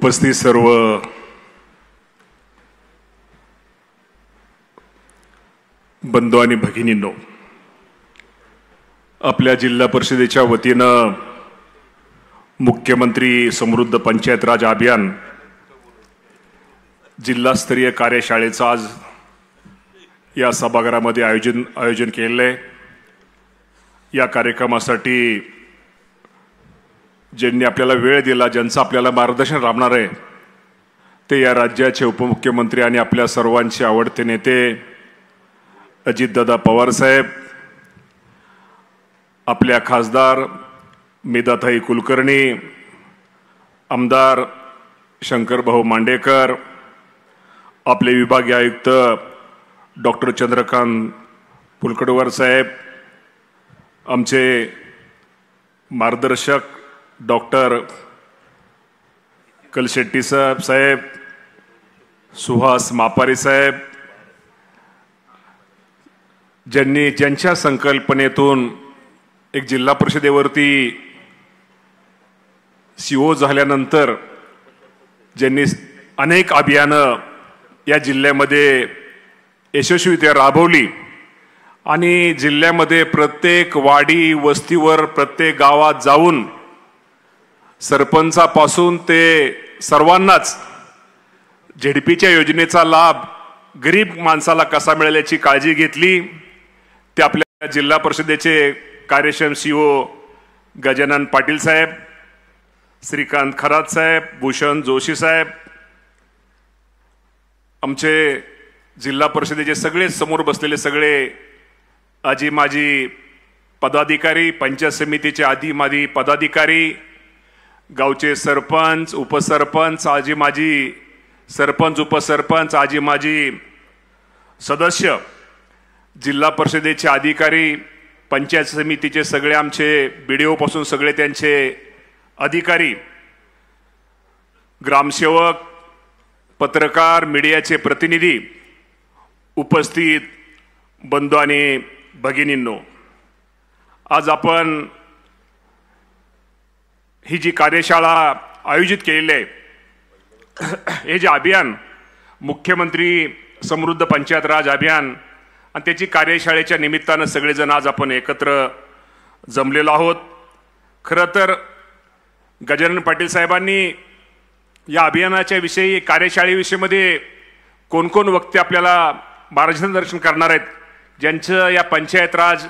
उपस्थित सर्व बंधू आणि भगिनींनो, आपल्या जिल्हा परिषदेच्या वतीनं मुख्यमंत्री समृद्ध पंचायत राज अभियान जिल्हास्तरीय कार्यशाळेचं आज या सभागृहामध्ये आयोजन केलेलं आहे। या कार्यक्रमासाठी ज्यांनी आपल्याला वेळ दिला, ज्यांचं आपल्याला मार्गदर्शन लाभणार आहे, ते या राज्याचे उपमुख्यमंत्री आणि आपल्या सर्वांचे आवडते नेते अजितदादा पवार साहेब, आपल्या खासदार मेधाताई कुलकर्णी, आमदार शंकरभाऊ मांडेकर, आपले विभागीय आयुक्त डॉक्टर चंद्रकांत पुलकडवार साहेब, आमचे मार्गदर्शक डॉक्टर कलशेट्टी साहेब, सुहास मापारी साहेब, ज्यांच्या संकल्पनेतून एक जिल्हा परिषदेवरती सीओ झाल्यानंतर ज्यांनी अनेक अभियानं या जिल्ह्यामध्ये यशस्वीरित्या राबवली आणि जिल्ह्यामध्ये प्रत्येक वाडी वस्तीवर प्रत्येक गावात जाऊन सरपंचापासून ते सर्वांनाच झेडपीच्या योजनेचा लाभ गरीब माणसाला कसा मिळेल याची काळजी घेतली। ते आपल्या जिल्हा परिषदेचे कार्यक्षम सीओ गजानन पाटील साहेब, श्रीकांत खरात साहेब, भूषण जोशी साहेब, आमचे जिल्हा परिषदेचे सगळे समोर बसलेले सगळे आजी माजी पदाधिकारी, पंचायत समितीचे आधी माजी पदाधिकारी, गावचे सरपंच उपसरपंच, आजी माजी सरपंच उपसरपंच, आजी माजी सदस्य, जिल्हा परिषदेचे अधिकारी, पंचायत समितीचे सगळे आमचे BDO पासून सगळे त्यांचे अधिकारी, ग्रामसेवक, पत्रकार, मीडियाचे प्रतिनिधी, उपस्थित बंधू आणि भगिनींनो, आज आपण ही जी कार्यशाळा आयोजित केलेली आहे, हे जे अभियान मुख्यमंत्री समृद्ध पंचायत राज अभियान आणि त्याची कार्यशाळेच्या निमित्तानं सगळेजण आज आपण एकत्र जमलेलो आहोत। खरं तर गजानन पाटील साहेबांनी या अभियानाच्या विषयी कार्यशाळेविषयीमध्ये कोण कोण वक्ते आपल्याला मार्गदर्शन करणार आहेत, ज्यांचं या पंचायत राज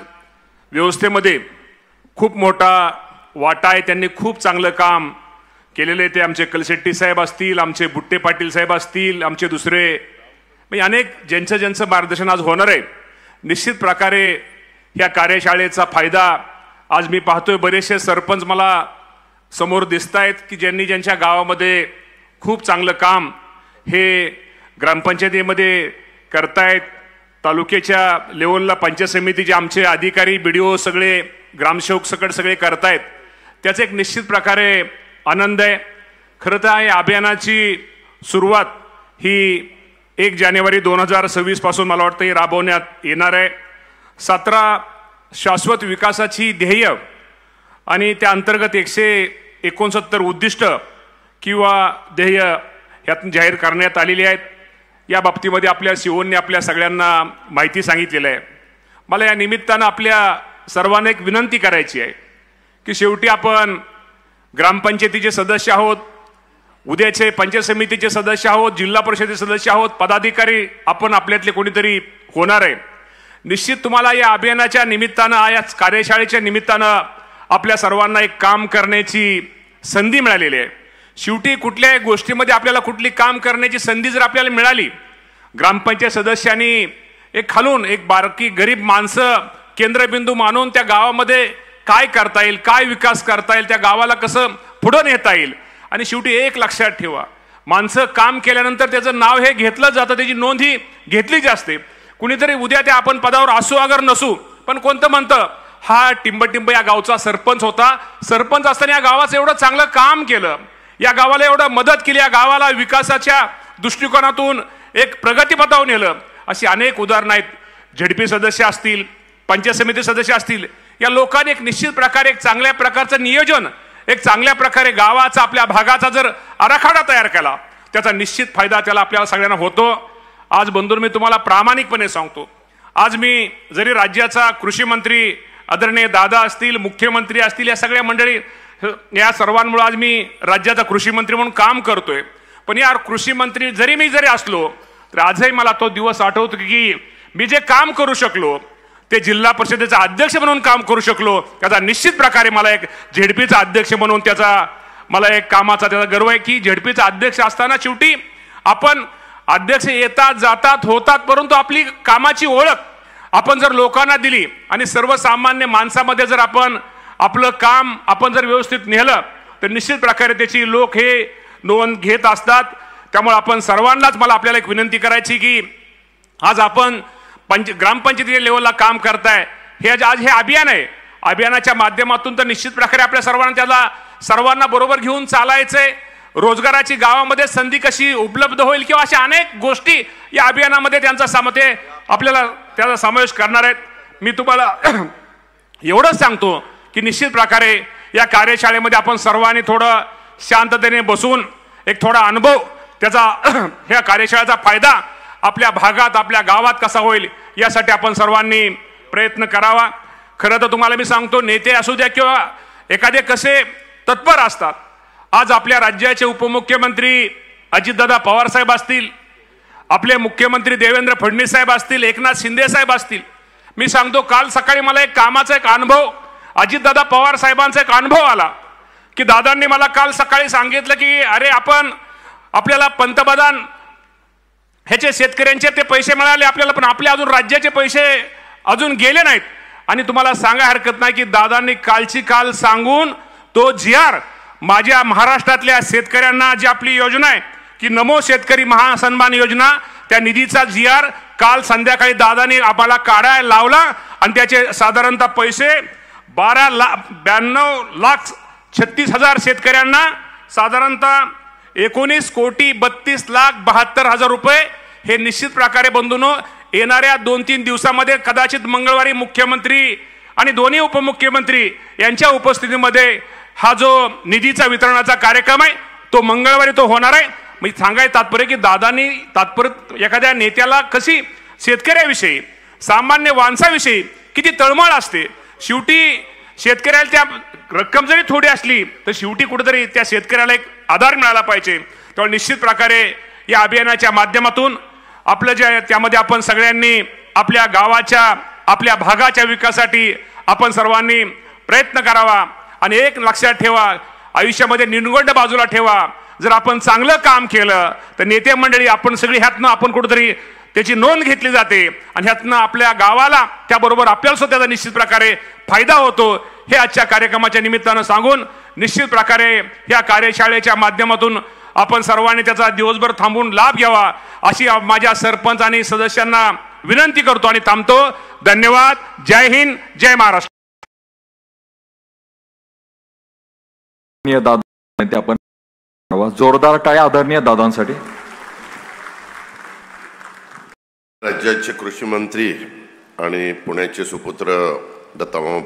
व्यवस्थेमध्ये खूप मोठा वाटा आहे, त्यांनी खूप चांगलं काम केलेले, ते आमचे कलशेट्टी साहेब असतील, आमचे बुट्टे पाटील साहेब असतील, आमचे दुसरे म्हणजे अनेक ज्यांचं मार्गदर्शन आज होणार आहे। निश्चित प्रकारे या कार्यशाळेचा फायदा आज मी पाहतोय बरेचसे सरपंच मला समोर दिसत आहेत की ज्यांच्या गावामध्ये खूप चांगलं काम हे ग्रामपंचायतीमध्ये करतायत। तालुक्याच्या लेवलला पंचायत समितीचे आमचे अधिकारी BDO सगळे ग्रामसेवक सगळे करतायत, त्याचा एक निश्चित प्रकारे आनंद आहे। खरं तर या अभियानाची सुरुवात ही 1 जानेवारी 2026 पासून मला वाटतं ही राबवण्यात येणार आहे। 17 शाश्वत विकासाची ध्येय आणि त्या अंतर्गत 169 उद्दिष्ट किंवा ध्येय यातून जाहीर करण्यात आलेली आहेत। या बाबतीमध्ये आपल्या सीओनी आपल्या सगळ्यांना माहिती सांगितलेली आहे। मला या निमित्तानं आपल्या सर्वांना एक विनंती करायची आहे की शेवटी आपण ग्रामपंचायतीचे सदस्य आहोत, उद्याचे पंचायत समितीचे सदस्य आहोत, जिल्हा परिषदेचे सदस्य आहोत, पदाधिकारी आपण आपल्यातले कोणीतरी होणार आहे। निश्चित तुम्हाला या अभियानाच्या निमित्तानं या कार्यशाळेच्या निमित्तानं आपल्या सर्वांना एक काम करण्याची संधी मिळालेली आहे। शेवटी कुठल्याही गोष्टीमध्ये आपल्याला कुठली काम करण्याची संधी जर आपल्याला मिळाली, ग्रामपंचायत सदस्यांनी एक खालून एक बारकी गरीब माणसं केंद्रबिंदू मानून त्या गावामध्ये काय करता येईल, काय विकास करता येईल, त्या गावाला कसं पुढे नेता येईल, आणि शेवटी एक लक्षात ठेवा, माणसं काम केल्यानंतर त्याचं नाव हे घेतलं जातं, त्याची नोंद ही घेतली असते। कुणीतरी उद्या त्या आपण पदावर असू अगर नसू, पण कोणतं म्हणतं हा टिंब या गावचा सरपंच होता, सरपंच असताना या गावाचं एवढं चांगलं काम केलं, या गावाला एवढं मदत केली, या गावाला विकासाच्या दृष्टिकोनातून एक प्रगतीपथावर नेलं। अशी अनेक उदाहरणं आहेत। झेडपी सदस्य असतील, पंचायत समिती सदस्य असतील, या लोकांनी एक निश्चित प्रकारे एक चांगल्या प्रकारचं नियोजन एक चांगल्या प्रकारे गावाचा आपल्या भागाचा जर आराखडा तयार केला त्याचा निश्चित फायदा त्याला आपल्याला सगळ्यांना होतो। आज बंधूंनो मी तुम्हाला प्रामाणिकपणे सांगतो, आज मी जरी राज्याचा कृषी मंत्री आदरणीय दादा असतील, मुख्यमंत्री असतील, या सगळ्या मंडळी या सर्वांमुळे आज मी राज्याचा कृषी मंत्री म्हणून काम करतोय, पण या कृषी मंत्री जरी असलो तर आजही मला तो दिवस आठवतो की मी जे काम करू शकलो ते जिल्हा परिषदेचा अध्यक्ष म्हणून काम करू शकलो, त्याचा निश्चित प्रकारे मला एक झेडपीचा अध्यक्ष म्हणून त्याचा मला एक कामाचा त्याचा गर्व आहे की झेडपीचा अध्यक्ष असताना शेवटी आपण अध्यक्ष येतात जातात होतात, परंतु आपली कामाची ओळख आपण जर लोकांना दिली आणि सर्वसामान्य माणसामध्ये जर आपण आपलं काम आपण जर व्यवस्थित नेलं तर निश्चित प्रकारे त्याची लोक हे नोंद घेत असतात। त्यामुळे आपण सर्वांनाच मला आपल्याला एक विनंती करायची की आज आपण ग्रामपंचायती लेवलला काम करताय, हे आज हे अभियान आहे, अभियानाच्या माध्यमातून तर निश्चित प्रकारे आपल्या सर्वांना बरोबर घेऊन चालायचंय। रोजगाराची गावामध्ये संधी कशी उपलब्ध होईल किंवा अशा अनेक गोष्टी या अभियानामध्ये आपल्याला त्याचा समावेश करणार आहेत। मी तुम्हाला एवढंच सांगतो की निश्चित प्रकारे या कार्यशाळेमध्ये आपण सर्वांनी थोडं शांततेने बसून एक थोडा अनुभव त्याचा ह्या कार्यशाळेचा फायदा आपल्या भागात आपल्या गावात कसा होईल यासाठी आपण सर्वांनी प्रयत्न करावा। खरं तर तुम्हाला मी सांगतो, नेते असू द्या किंवा एखादे कसे तत्पर असतात, आज आपल्या राज्याचे उपमुख्यमंत्री अजितदादा पवार साहेब असतील, आपले मुख्यमंत्री देवेंद्र फडणवीस साहेब असतील, एकनाथ शिंदे साहेब असतील, मी सांगतो काल सकाळी मला एक कामाचा एक अनुभव अजितदादा पवार साहेबांचा एक अनुभव आला की दादांनी मला काल सकाळी सांगितलं की अरे आपल्याला पंतप्रधान ह्याचे शेतकऱ्यांचे ते पैसे मिळाले आपल्याला, पण आपल्या अजून राज्याचे पैसे अजून गेले नाहीत। आणि तुम्हाला सांगा हरकत नाही की दादांनी कालची काल सांगून तो GR माझ्या महाराष्ट्रातल्या शेतकऱ्यांना जी आपली योजना आहे की नमो शेतकरी महासन्मान योजना, त्या निधीचा GR काल संध्याकाळी दादांनी आम्हाला काढायला लावला आणि त्याचे साधारणतः पैसे 12,92,36,000 शेतकऱ्यांना साधारणतः 19,32,72,000 रुपये हे निश्चित प्रकारे बंधूंनो येणाऱ्या 2-3 दिवसामध्ये कदाचित मंगळवारी मुख्यमंत्री आणि दोन्ही उपमुख्यमंत्री यांच्या उपस्थितीमध्ये हा जो निधीचा वितरणाचा कार्यक्रम आहे तो मंगळवारी तो होणार आहे। मी सांगायचं तात्पर्य की दादांनी तात्पर्य एखाद्या नेत्याला कशी शेतकऱ्याविषयी सामान्य माणसाविषयी किती तळमळ असते, शेवटी शेतकऱ्याला त्या रक्कम जरी थोडी असली तर शेवटी कुठेतरी त्या शेतकऱ्याला एक आधार मिळाला पाहिजे। त्यामुळे निश्चित प्रकारे या अभियानाच्या माध्यमातून आपलं जे त्यामध्ये आपण सगळ्यांनी आपल्या गावाच्या आपल्या भागाच्या विकासासाठी आपण सर्वांनी प्रयत्न करावा आणि एक लक्षात ठेवा, आयुष्यामध्ये निर्गोंड बाजूला ठेवा, जर आपण चांगलं काम केलं तर नेते मंडळी आपण सगळी ह्यातनं आपण कुठेतरी त्याची नोंद घेतली जाते आणि ह्यातनं आपल्या गावाला त्याबरोबर आपल्याला सुद्धा त्याचा निश्चित प्रकारे फायदा होतो। हे आजच्या कार्यक्रमाच्या निमित्तानं सांगून निश्चित प्रकारे ह्या कार्यशाळेच्या माध्यमातून आपण सर्वांनी त्याचा दिवसभर थांबून लाभ घ्यावा अशी माझ्या सरपंच आणि सदस्यांना विनंती करतो आणि थांबतो। धन्यवाद। जय हिंद, जय महाराष्ट्र। आपण जोरदार टाळ्या आदरणीय दादांसाठी। राज्याचे कृषी मंत्री आणि पुण्याचे सुपुत्र दत्तामामा